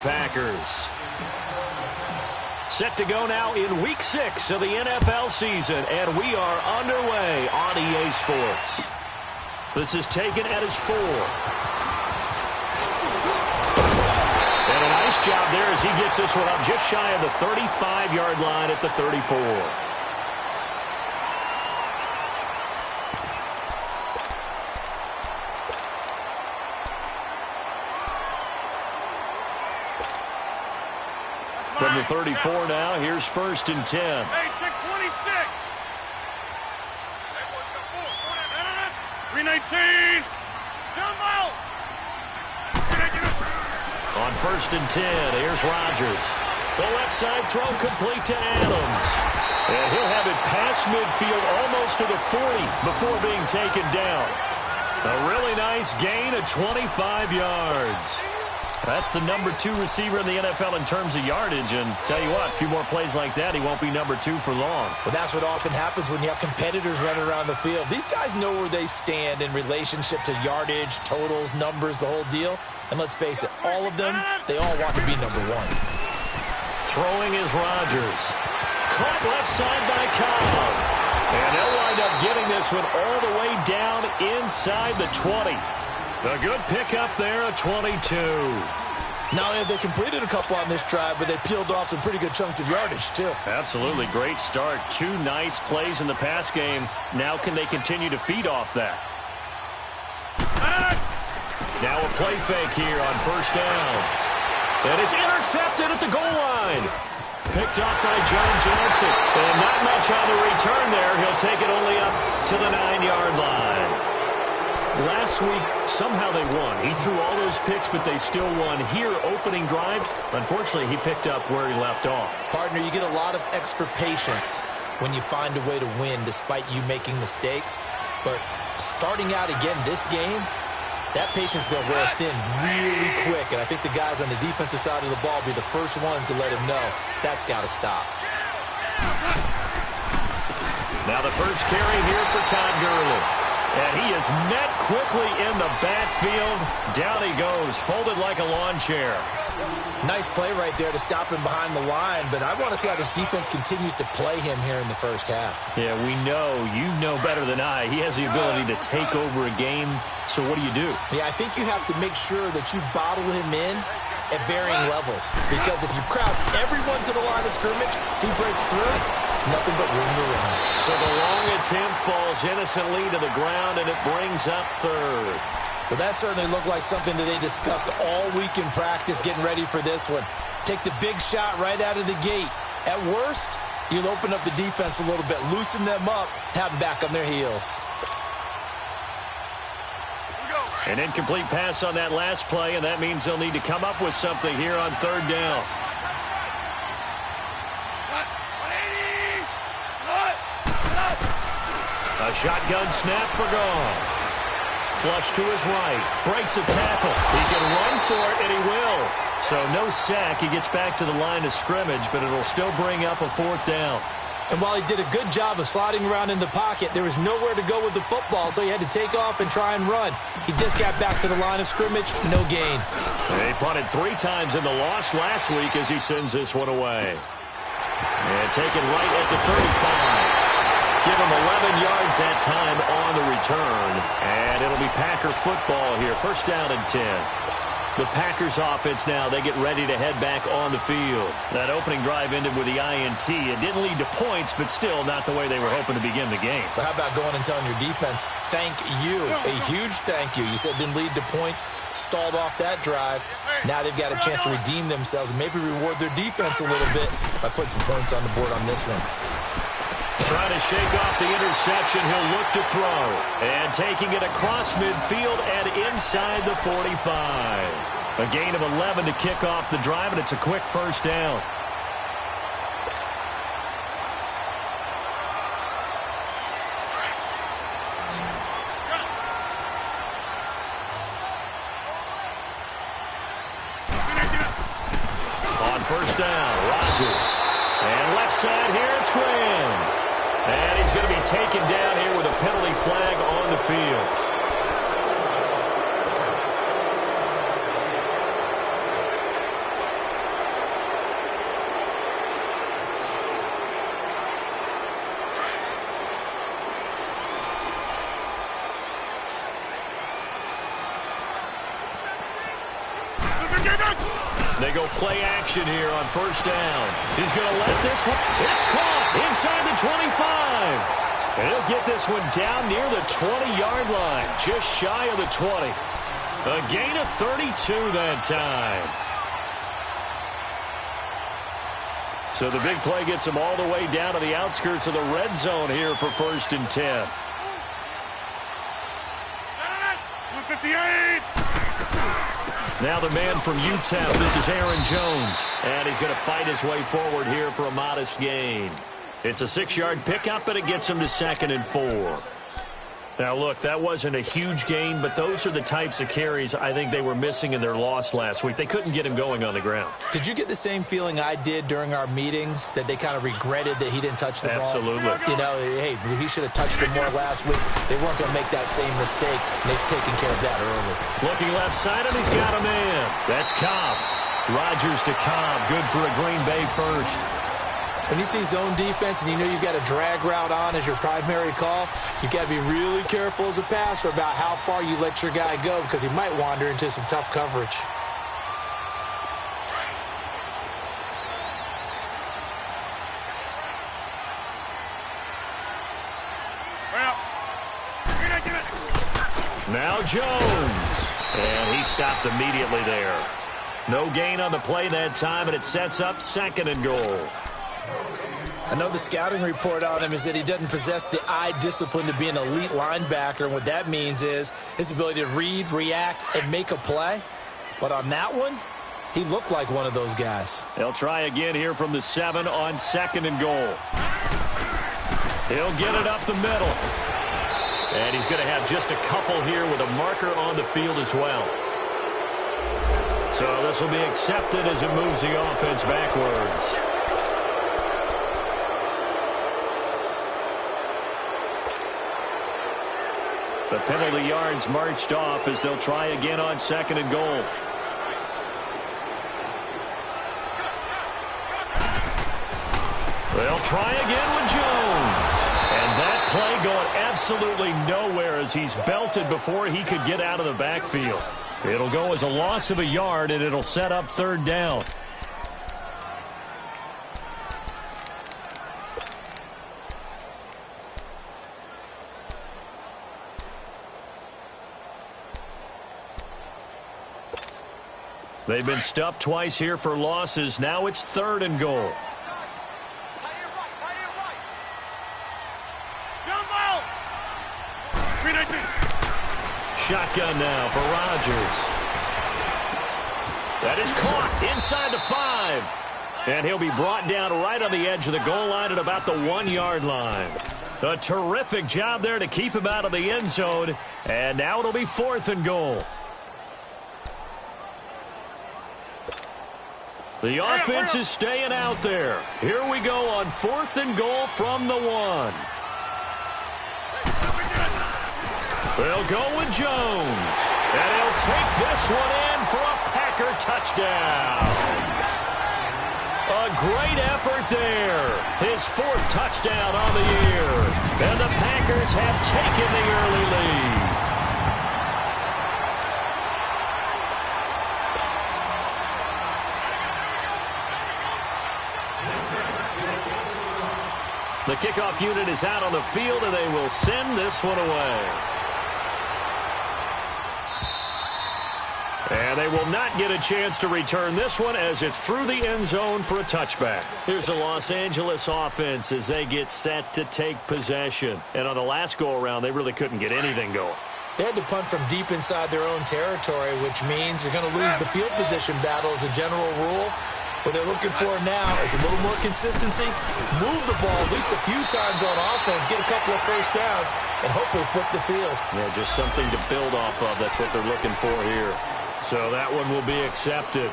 Packers. Set to go now in Week 6 of the NFL season, and we are underway on EA Sports. This is taken at his 4. And a nice job there as he gets this one up just shy of the 35-yard line at the 34. From the 34 now, here's 1st and 10. Hey, 626. 319. On 1st and 10, here's Rodgers. The left side throw complete to Adams. And he'll have it past midfield almost to the 40 before being taken down. A really nice gain of 25 yards. That's the number 2 receiver in the NFL in terms of yardage. And tell you what, a few more plays like that, he won't be number 2 for long. Well, that's what often happens when you have competitors running around the field. These guys know where they stand in relationship to yardage, totals, numbers, the whole deal. And let's face it, all of them, they all want to be number 1. Throwing is Rodgers. Caught left side by Cobb. And they'll wind up getting this one all the way down inside the 20. A good pickup there, a 22. Not only have they completed a couple on this drive, but they peeled off some pretty good chunks of yardage, too. Absolutely. Great start. 2 nice plays in the pass game. Now can they continue to feed off that? Now a play fake here on 1st down. And it's intercepted at the goal line. Picked up by John Johnson. And not much on the return there. He'll take it only up to the 9-yard line. Last week, somehow they won. He threw all those picks, but they still won. Here, opening drive, unfortunately, he picked up where he left off. Partner, you get a lot of extra patience when you find a way to win despite you making mistakes. But starting out again this game, that patience is going to wear thin really quick. And I think the guys on the defensive side of the ball will be the first ones to let him know that's got to stop. Now the first carry here for Todd Gurley. And he is met quickly in the backfield. Down he goes, folded like a lawn chair. Nice play right there to stop him behind the line, but I want to see how this defense continues to play him here in the first half. Yeah, we know. You know better than I. He has the ability to take over a game, so what do? Yeah, I think you have to make sure that you bottle him in at varying levels, because if you crowd everyone to the line of scrimmage, if he breaks through, it's nothing but room to run. So the long attempt falls innocently to the ground, and it brings up 3rd. Well, that certainly looked like something that they discussed all week in practice getting ready for this one. Take the big shot right out of the gate. At worst, you'll open up the defense a little bit, loosen them up, have them back on their heels. An incomplete pass on that last play, and that means they'll need to come up with something here on 3rd down. A shotgun snap for Goff. Flush to his right. Breaks a tackle. He can run for it, and he will. So no sack. He gets back to the line of scrimmage, but it'll still bring up a 4th down. And while he did a good job of sliding around in the pocket, there was nowhere to go with the football, so he had to take off and try and run. He just got back to the line of scrimmage, no gain. They punted 3 times in the loss last week as he sends this one away. And taken right at the 35. Give him 11 yards that time on the return. And it'll be Packer football here. 1st down and 10. The Packers offense now, they get ready to head back on the field. That opening drive ended with the INT. It didn't lead to points, but still not the way they were hoping to begin the game. But how about going and telling your defense, thank you, a huge thank you. You said it didn't lead to points, stalled off that drive. Now they've got a chance to redeem themselves and maybe reward their defense a little bit by putting some points on the board on this one. Trying to shake off the interception, he'll look to throw. And taking it across midfield and inside the 45. A gain of 11 to kick off the drive, and it's a quick 1st down. On 1st down, Rodgers. And left side here, it's Graham. And he's going to be taken down here with a penalty flag on the field. They go play action here on first down. He's going to let this one. It's caught inside the 25. And he'll get this one down near the 20-yard line, just shy of the 20. A gain of 32 that time. So the big play gets him all the way down to the outskirts of the red zone here for 1st and 10. 58. Now the man from UTEP, this is Aaron Jones. And he's going to fight his way forward here for a modest gain. It's a 6-yard pickup, but it gets him to 2nd and 4. Now, look, that wasn't a huge gain, but those are the types of carries I think they were missing in their loss last week. They couldn't get him going on the ground. Did you get the same feeling I did during our meetings, that they kind of regretted that he didn't touch the ball? Absolutely. You know, hey, he should have touched it more last week. They weren't going to make that same mistake, and they've taken care of that early. Looking left side, and he's got a man. That's Cobb. Rodgers to Cobb. Good for a Green Bay first. When you see zone defense and you know you've got a drag route on as your primary call, you've got to be really careful as a passer about how far you let your guy go, because he might wander into some tough coverage. Now Jones. And he stopped immediately there. No gain on the play that time, and it sets up 2nd and goal. I know the scouting report on him is that he doesn't possess the eye discipline to be an elite linebacker, and what that means is his ability to read, react, and make a play. But on that one, he looked like one of those guys. They'll try again here from the 7 on 2nd and goal. He'll get it up the middle. And he's going to have just a couple here with a marker on the field as well. So this will be accepted as it moves the offense backwards. The penalty yards marched off as they'll try again on 2nd and goal. They'll try again with Jones. And that play going absolutely nowhere as he's belted before he could get out of the backfield. It'll go as a loss of a yard, and it'll set up 3rd down. They've been stuffed twice here for losses. Now it's 3rd and goal. Shotgun now for Rodgers. That is caught inside the 5. And he'll be brought down right on the edge of the goal line at about the 1-yard line. A terrific job there to keep him out of the end zone. And now it'll be 4th and goal. The offense is staying out there. Here we go on 4th and goal from the 1. They'll go with Jones. And he'll take this one in for a Packer touchdown. A great effort there. His 4th touchdown on the year. And the Packers have taken the early lead. The kickoff unit is out on the field, and they will send this one away. And they will not get a chance to return this one as it's through the end zone for a touchback. Here's the Los Angeles offense as they get set to take possession. And on the last go-around, they really couldn't get anything going. They had to punt from deep inside their own territory, which means you're going to lose the field position battle as a general rule. What they're looking for now is a little more consistency, move the ball at least a few times on offense, get a couple of first downs, and hopefully flip the field. Yeah, just something to build off of. That's what they're looking for here. So that one will be accepted.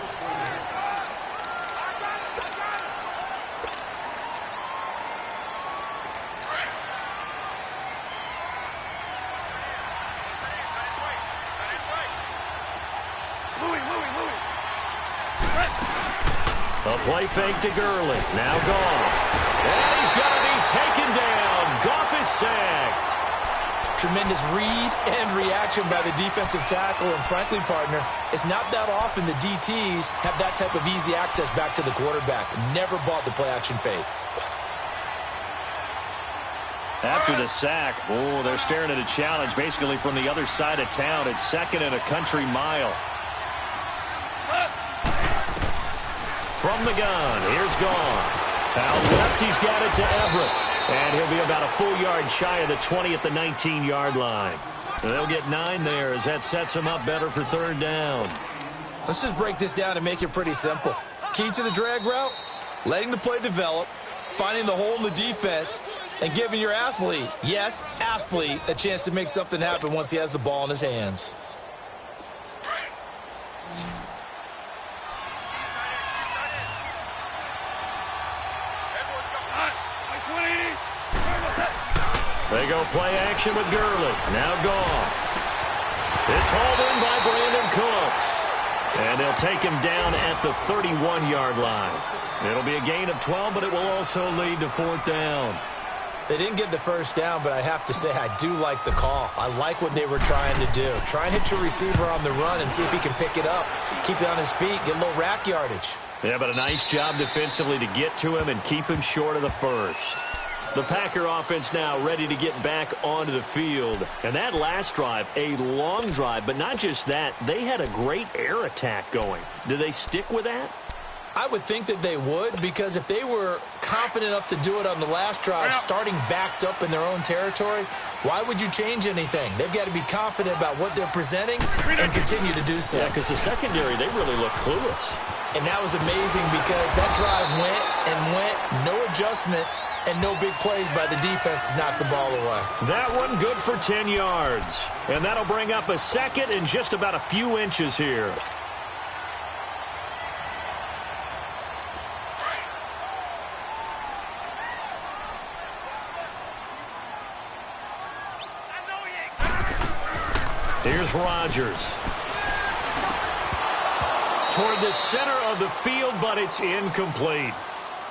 A play fake to Gurley. Now gone. And he's going to be taken down. Goff is sacked. Tremendous read and reaction by the defensive tackle. And frankly, partner, it's not that often the DTs have that type of easy access back to the quarterback. Never bought the play-action fade. After the sack, they're staring at a challenge basically from the other side of town. It's 2nd and a country mile. From the gun, here's Goff. Out left, he's got it to Everett. And he'll be about a full yard shy of the 20 at the 19-yard line. They'll get 9 there as that sets them up better for 3rd down. Let's just break this down and make it pretty simple. Key to the drag route, letting the play develop, finding the hole in the defense, and giving your athlete, yes, athlete, a chance to make something happen once he has the ball in his hands. They go play action with Gurley. Now Goff. It's hauled in by Brandon Cooks. And they'll take him down at the 31-yard line. It'll be a gain of 12, but it will also lead to 4th down. They didn't get the first down, but I have to say I do like the call. I like what they were trying to do. Try and hit your receiver on the run and see if he can pick it up. Keep it on his feet, get a little rack yardage. Yeah, but a nice job defensively to get to him and keep him short of the first. The Packer offense now ready to get back onto the field. And that last drive, a long drive, but not just that. They had a great air attack going. Do they stick with that? I would think that they would, because if they were confident enough to do it on the last drive, starting backed up in their own territory, why would you change anything? They've got to be confident about what they're presenting and continue to do so. Yeah, because the secondary, they really look clueless. And that was amazing because that drive went and went, no adjustments, and no big plays by the defense to knock the ball away. That one good for 10 yards. And that'll bring up a 2nd and just about a few inches here. Here's Rodgers. Toward the center of the field, but it's incomplete.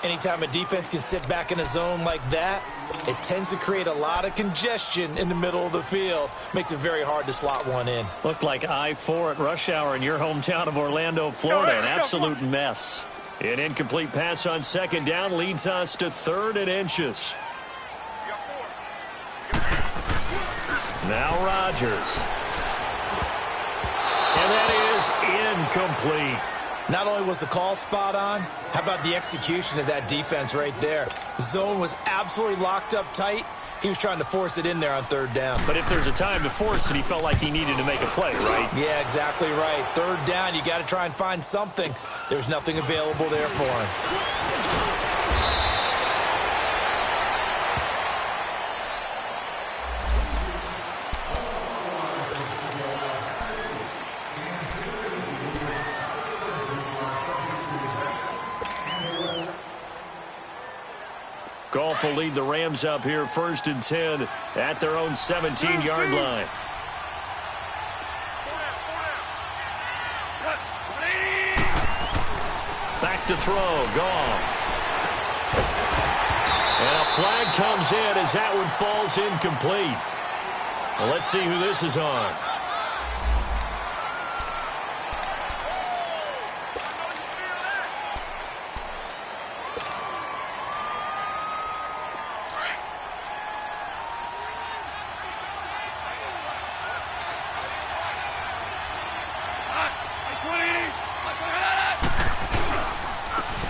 Anytime a defense can sit back in a zone like that, it tends to create a lot of congestion in the middle of the field. Makes it very hard to slot one in. Looked like I-4 at rush hour in your hometown of Orlando, Florida. An absolute mess. An incomplete pass on 2nd down leads us to 3rd and inches. Now Rodgers. And that is incomplete. Not only was the call spot on, how about the execution of that defense right there? The zone was absolutely locked up tight. He was trying to force it in there on 3rd down. But if there's a time to force it, he felt like he needed to make a play, right? Yeah, exactly right. 3rd down, you got to try and find something. There's nothing available there for him. Goff will lead the Rams up here 1st and 10 at their own 17-yard line. Back to throw, Goff. And a flag comes in as that one falls incomplete. Well, let's see who this is on.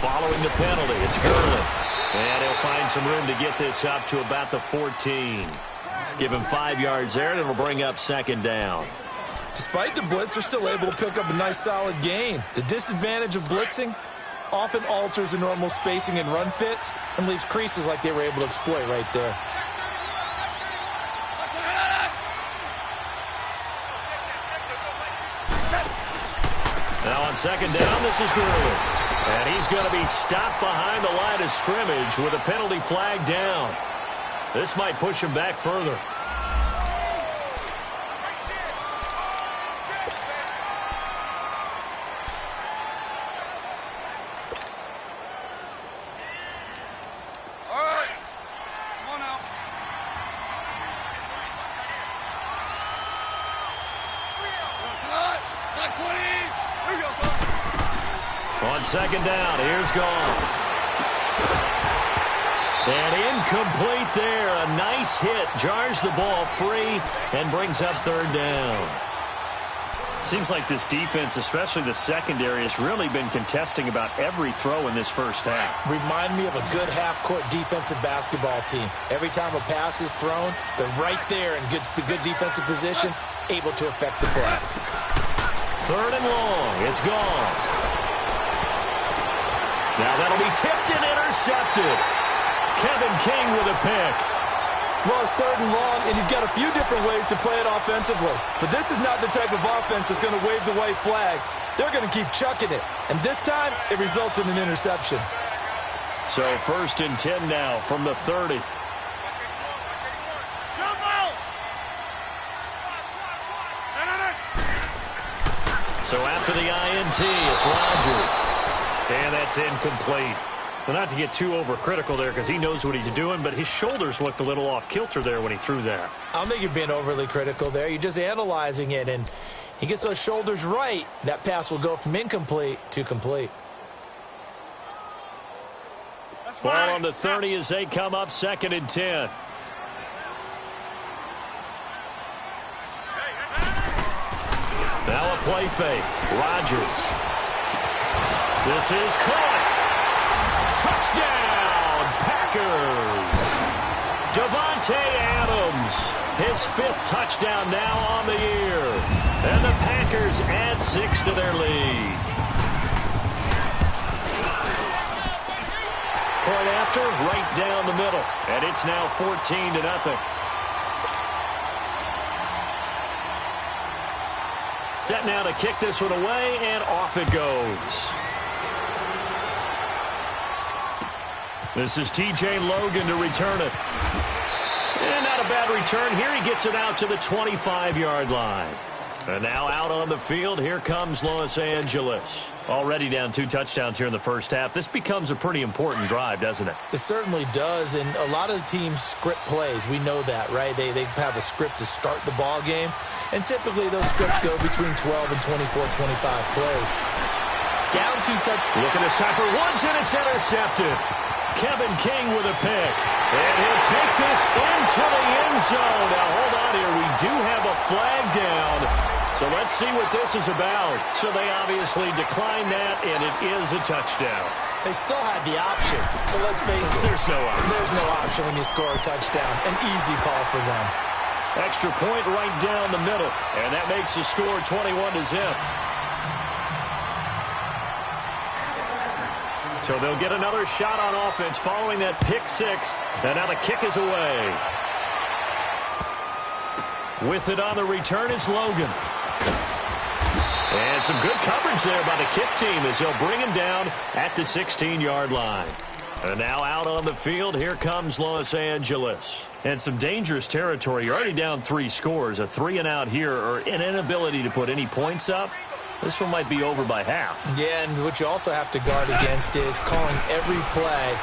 Following the penalty, it's Gurley. And he'll find some room to get this up to about the 14. Give him 5 yards there, and it'll bring up 2nd down. Despite the blitz, they're still able to pick up a nice, solid gain. The disadvantage of blitzing often alters the normal spacing and run fits and leaves creases like they were able to exploit right there. Now on 2nd down, this is Gurley. And he's going to be stopped behind the line of scrimmage with a penalty flag down. This might push him back further. All right. Come on now. On second down, here's Goff. And incomplete there. A nice hit. Jars the ball free and brings up third down. Seems like this defense, especially the secondary, has really been contesting about every throw in this first half. Remind me of a good half-court defensive basketball team. Every time a pass is thrown, they're right there in good defensive position, able to affect the play. Third and long. It's gone. Now that'll be tipped and intercepted. Kevin King with a pick. Well, it's third and long, and you've got a few different ways to play it offensively. But this is not the type of offense that's going to wave the white flag. They're going to keep chucking it. And this time, it results in an interception. So 1st and 10 now from the 30. So after the INT, it's Rodgers. And that's incomplete. Well, not to get too overcritical there because he knows what he's doing, but his shoulders looked a little off kilter there when he threw that. I don't think you're being overly critical there. You're just analyzing it, and he gets those shoulders right. That pass will go from incomplete to complete. Ball on the 30 as they come up 2nd and 10. Now a play fake. Rodgers. This is caught. Touchdown, Packers. Davante Adams, his 5th touchdown now on the year. And the Packers add 6 to their lead. Point after, right down the middle. And it's now 14-0. Set now to kick this one away, and off it goes. This is T.J. Logan to return it. And not a bad return here. He gets it out to the 25-yard line. And now out on the field, here comes Los Angeles. Already down 2 touchdowns here in the first half. This becomes a pretty important drive, doesn't it? It certainly does, and a lot of the teams script plays. We know that, right? They have a script to start the ball game, and typically those scripts go between 12 and 24, 25 plays. Down 2 touchdowns. Look at this time for Woods, and it's intercepted. Kevin King with a pick. And he'll take this into the end zone. Now, hold on here. We do have a flag down. So let's see what this is about. So they obviously declined that, and it is a touchdown. They still had the option, but let's face it. There's no option. There's no option when you score a touchdown. An easy call for them. Extra point right down the middle. And that makes the score 21-0. So they'll get another shot on offense following that pick 6. And now the kick is away. With it on the return is Logan. And some good coverage there by the kick team as they'll bring him down at the 16-yard line. And now out on the field, here comes Los Angeles. And some dangerous territory. You're already down 3 scores. A 3-and-out here, or an inability to put any points up. This one might be over by half. Yeah, and what you also have to guard against is calling every play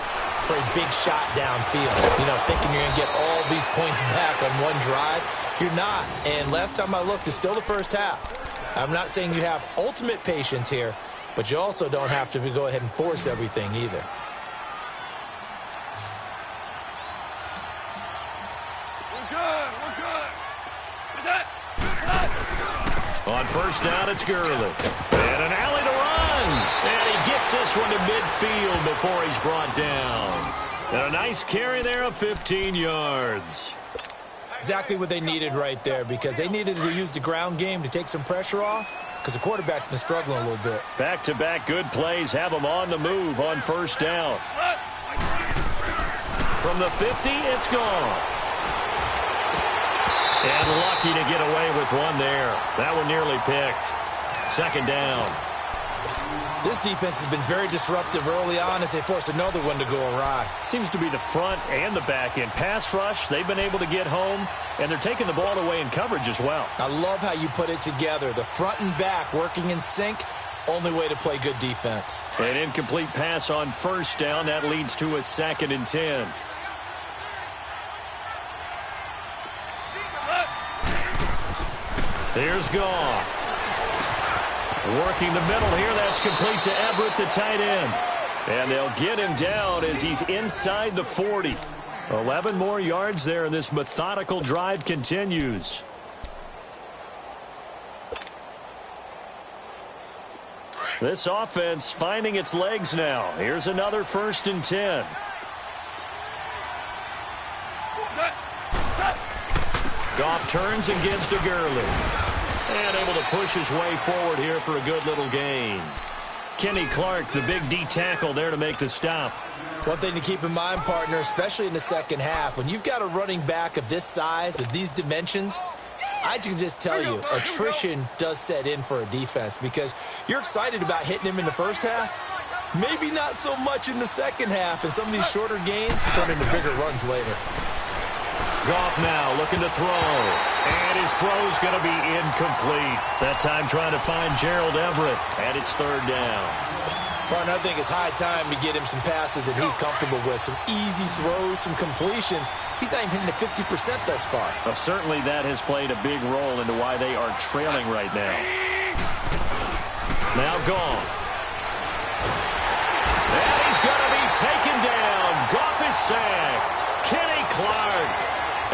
for a big shot downfield. You know, thinking you're going to get all these points back on one drive. You're not. And last time I looked, it's still the first half. I'm not saying you have ultimate patience here, but you also don't have to go ahead and force everything either. On first down, it's Gurley. And an alley to run. And he gets this one to midfield before he's brought down. And a nice carry there of 15 yards. Exactly what they needed right there, because they needed to use the ground game to take some pressure off, because the quarterback's been struggling a little bit. Back-to-back good plays have them on the move on first down. From the 50, it's Goff. And lucky to get away with one there. That one nearly picked. Second down. This defense has been very disruptive early on as they force another one to go awry. Seems to be the front and the back end. Pass rush, they've been able to get home, and they're taking the ball away in coverage as well. I love how you put it together. The front and back working in sync, only way to play good defense. An incomplete pass on first down. That leads to a 2nd and 10. Here's Goff. Working the middle here. That's complete to Everett, the tight end. And they'll get him down as he's inside the 40. 11 more yards there, and this methodical drive continues. This offense finding its legs now. Here's another 1st and 10. Goff turns and gives to Gurley. And able to push his way forward here for a good little gain. Kenny Clark, the big D tackle there to make the stop. One thing to keep in mind, partner, especially in the second half, when you've got a running back of this size, of these dimensions, I can just tell you, attrition does set in for a defense because you're excited about hitting him in the first half. Maybe not so much in the second half, and some of these shorter gains turn into bigger runs later. Goff now looking to throw, and his throw's going to be incomplete. That time trying to find Gerald Everett, and it's 3rd down. Well, I think it's high time to get him some passes that he's comfortable with, some easy throws, some completions. He's not even hitting the 50% thus far. Well, certainly that has played a big role into why they are trailing right now. Now Goff. And he's going to be taken down. Goff is sacked. Kenny Clark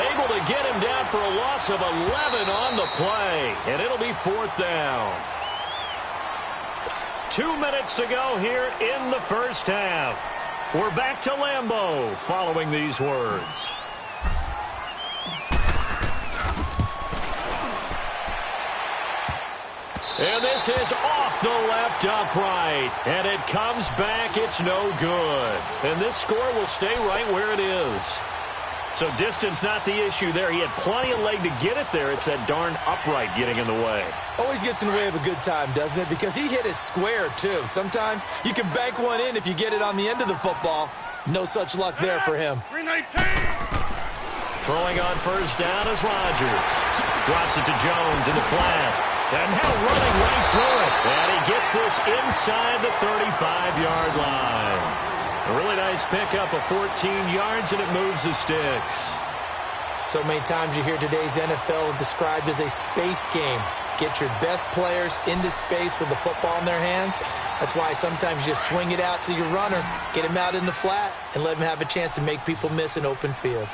able to get him down for a loss of 11 on the play, and it'll be 4th down. 2 minutes to go here in the first half. We're back to Lambeau following these words. And this is off the left upright, and it comes back. It's no good. And this score will stay right where it is. So distance not the issue there. He had plenty of leg to get it there. It's that darn upright getting in the way. Always gets in the way of a good time, doesn't it? Because he hit it square, too. Sometimes you can bank one in if you get it on the end of the football. No such luck there for him. Throwing on 1st down is Rodgers. Drops it to Jones in the flat. And now running right through it. And he gets this inside the 35-yard line. A really nice pickup of 14 yards, and it moves the sticks. So many times you hear today's NFL described as a space game. Get your best players into space with the football in their hands. That's why sometimes you just swing it out to your runner, get him out in the flat, and let him have a chance to make people miss an open field.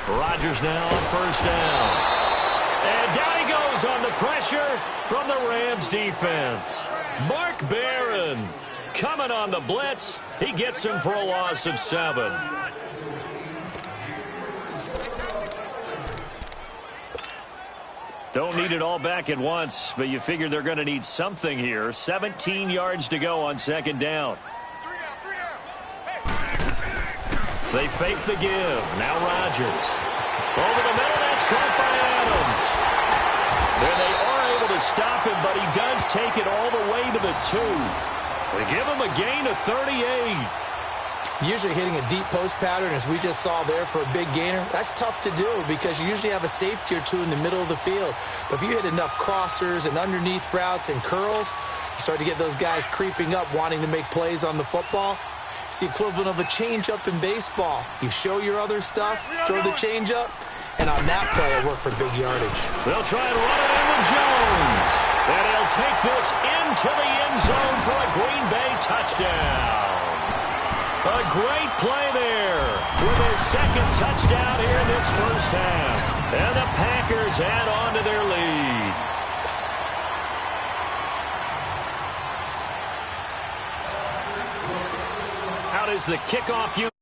Rodgers now on 1st down. And down he goes on the pressure from the Rams defense. Mark Barron coming on the blitz. He gets him for a loss of 7. Don't need it all back at once, but you figure they're going to need something here. 17 yards to go on 2nd down. They fake the give. Now Rodgers. Over the middle, that's caught by Adams. There they are able to stop him, but he does take it all the way to the 2. They give him a gain of 38. Usually hitting a deep post pattern, as we just saw there for a big gainer, that's tough to do because you usually have a safety or two in the middle of the field. But if you hit enough crossers and underneath routes and curls, you start to get those guys creeping up, wanting to make plays on the football. It's the equivalent of a changeup in baseball. You show your other stuff, throw the changeup, and on that play, it worked for big yardage. They'll try and run it in with Jones. And he'll take this into the end zone for a Green Bay touchdown. A great play there with his 2nd touchdown here in this first half. And the Packers add on to their lead. Out is the kickoff unit.